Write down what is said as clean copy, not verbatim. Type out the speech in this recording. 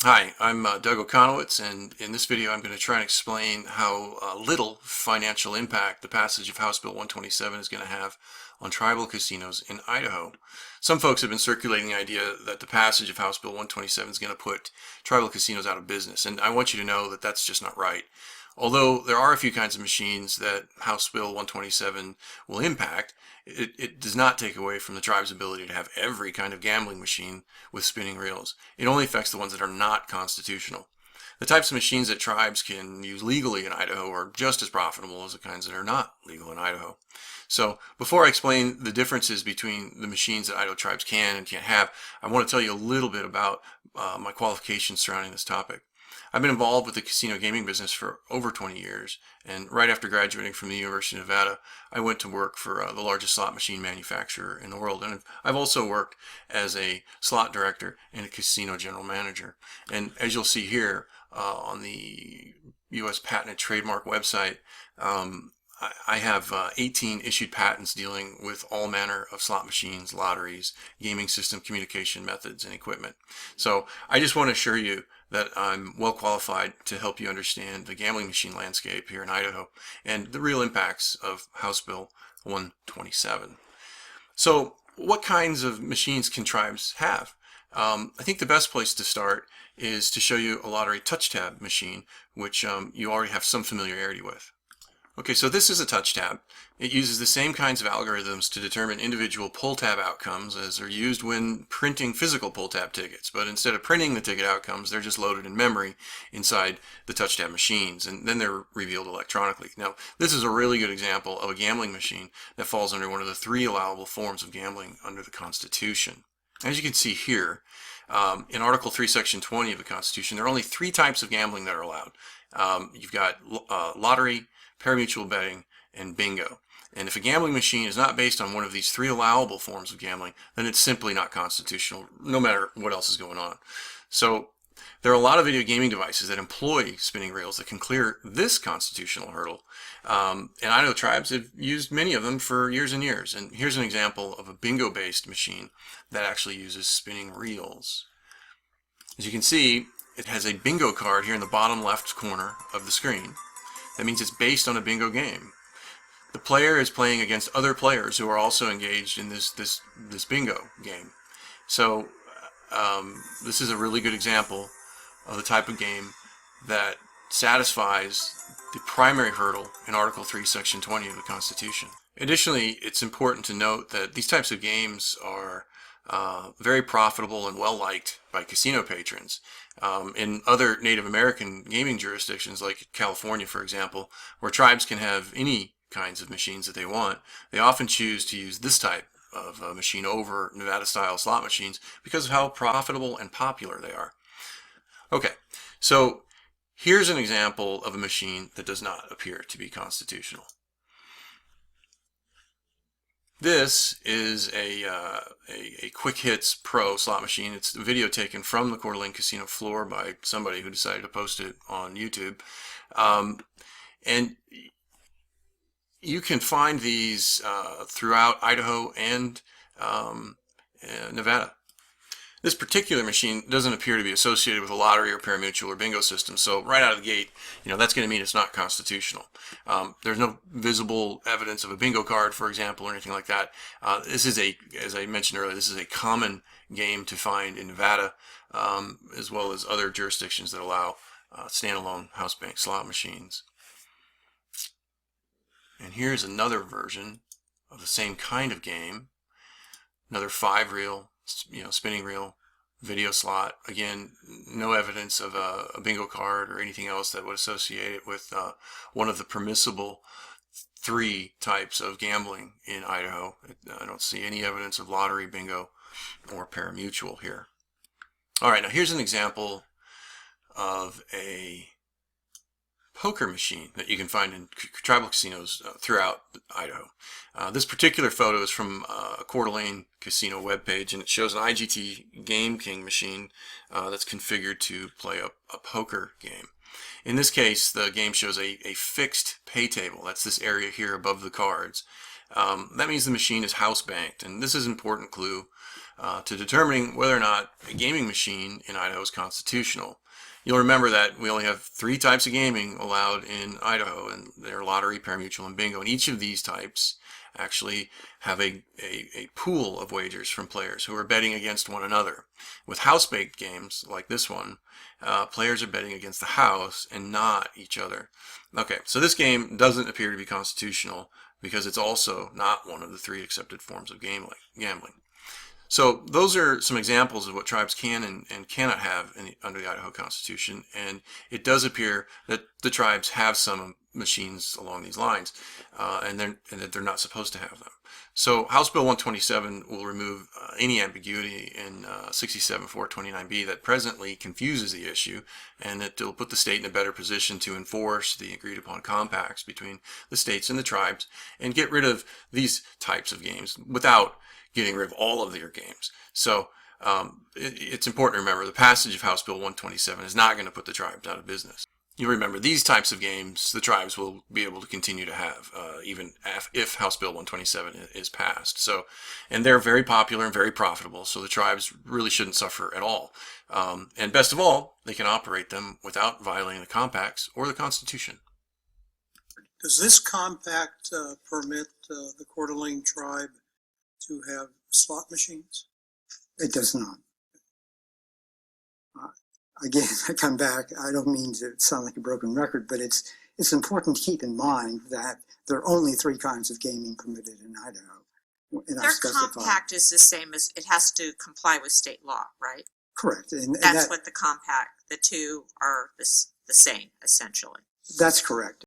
Hi, I'm Doug Okonowitz, and in this video I'm going to try and explain how little financial impact the passage of House Bill 127 is going to have on tribal casinos in Idaho. Some folks have been circulating the idea that the passage of House Bill 127 is going to put tribal casinos out of business, and I want you to know that that's just not right. Although there are a few kinds of machines that House Bill 127 will impact, it does not take away from the tribe's ability to have every kind of gambling machine with spinning reels. It only affects the ones that are not constitutional. The types of machines that tribes can use legally in Idaho are just as profitable as the kinds that are not legal in Idaho. So before I explain the differences between the machines that Idaho tribes can and can't have, I want to tell you a little bit about my qualifications surrounding this topic. I've been involved with the casino gaming business for over 20 years, and right after graduating from the University of Nevada, I went to work for the largest slot machine manufacturer in the world. And I've also worked as a slot director and a casino general manager. And as you'll see here on the U.S. Patent and Trademark website, I have 18 issued patents dealing with all manner of slot machines, lotteries, gaming system communication methods, and equipment. So I just want to assure you that I'm well qualified to help you understand the gambling machine landscape here in Idaho and the real impacts of House Bill 127. So what kinds of machines can tribes have? I think the best place to start is to show you a lottery touch tab machine, which you already have some familiarity with. Okay, so this is a touch tab. It uses the same kinds of algorithms to determine individual pull tab outcomes as are used when printing physical pull tab tickets, but instead of printing the ticket outcomes, they're just loaded in memory inside the touch tab machines, and then they're revealed electronically. Now, this is a really good example of a gambling machine that falls under one of the 3 allowable forms of gambling under the Constitution. As you can see here, in Article 3, Section 20 of the Constitution, there are only 3 types of gambling that are allowed. You've got lottery, parimutuel betting, and bingo. And if a gambling machine is not based on one of these 3 allowable forms of gambling, then it's simply not constitutional, no matter what else is going on. So there are a lot of video gaming devices that employ spinning reels that can clear this constitutional hurdle. And Idaho tribes have used many of them for years and years. And here's an example of a bingo-based machine that actually uses spinning reels. As you can see, it has a bingo card here in the bottom left corner of the screen. That means it's based on a bingo game. The player is playing against other players who are also engaged in this bingo game. So this is a really good example of the type of game that satisfies the primary hurdle in Article 3, Section 20 of the Constitution. Additionally, it's important to note that these types of games are very profitable and well liked by casino patrons. In other Native American gaming jurisdictions like California, for example, where tribes can have any kinds of machines that they want, they often choose to use this type of machine over Nevada-style slot machines because of how profitable and popular they are. Okay, so here's an example of a machine that does not appear to be constitutional. This is a Quick Hits Pro slot machine. It's a video taken from the Coeur d'Alene Casino floor by somebody who decided to post it on YouTube. And you can find these throughout Idaho and Nevada. This particular machine doesn't appear to be associated with a lottery or parimutuel or bingo system, so right out of the gate, that's going to mean it's not constitutional. There's no visible evidence of a bingo card, for example, or anything like that. This is as I mentioned earlier, this is a common game to find in Nevada, as well as other jurisdictions that allow standalone house bank slot machines. And here's another version of the same kind of game, another 5-reel, spinning reel, video slot. Again, no evidence of a bingo card or anything else that would associate it with one of the permissible 3 types of gambling in Idaho. I don't see any evidence of lottery, bingo, or parimutuel here. All right, now here's an example of a poker machine that you can find in tribal casinos throughout Idaho. This particular photo is from a Coeur d'Alene casino webpage, and it shows an IGT Game King machine that's configured to play a poker game. In this case, the game shows a fixed pay table. That's this area here above the cards. That means the machine is house banked, and this is an important clue to determining whether or not a gaming machine in Idaho is constitutional. You'll remember that we only have 3 types of gaming allowed in Idaho, and they're lottery, parimutuel, and bingo. And each of these types actually have a pool of wagers from players who are betting against one another. With house-based games like this one, players are betting against the house and not each other. Okay, so this game doesn't appear to be constitutional because it's also not one of the 3 accepted forms of gambling. So those are some examples of what tribes can and cannot have under the Idaho Constitution, and it does appear that the tribes have some machines along these lines, and that they're not supposed to have them. So House Bill 127 will remove any ambiguity in 67-429B that presently confuses the issue, and it will put the state in a better position to enforce the agreed upon compacts between the states and the tribes and get rid of these types of games without getting rid of all of their games. So it's important to remember the passage of House Bill 127 is not going to put the tribes out of business. You remember these types of games the tribes will be able to continue to have even if House Bill 127 is passed. So, and they're very popular and very profitable, so the tribes really shouldn't suffer at all. And best of all, they can operate them without violating the compacts or the Constitution. Does this compact permit the Coeur d'Alene tribe to have slot machines? It does not. Again, I come back, I don't mean to sound like a broken record, but it's important to keep in mind that there are only 3 kinds of gaming permitted in Idaho. Their compact is the same as, it has to comply with state law, right? Correct. And that's what the compact, the 2 are the same, essentially. That's correct.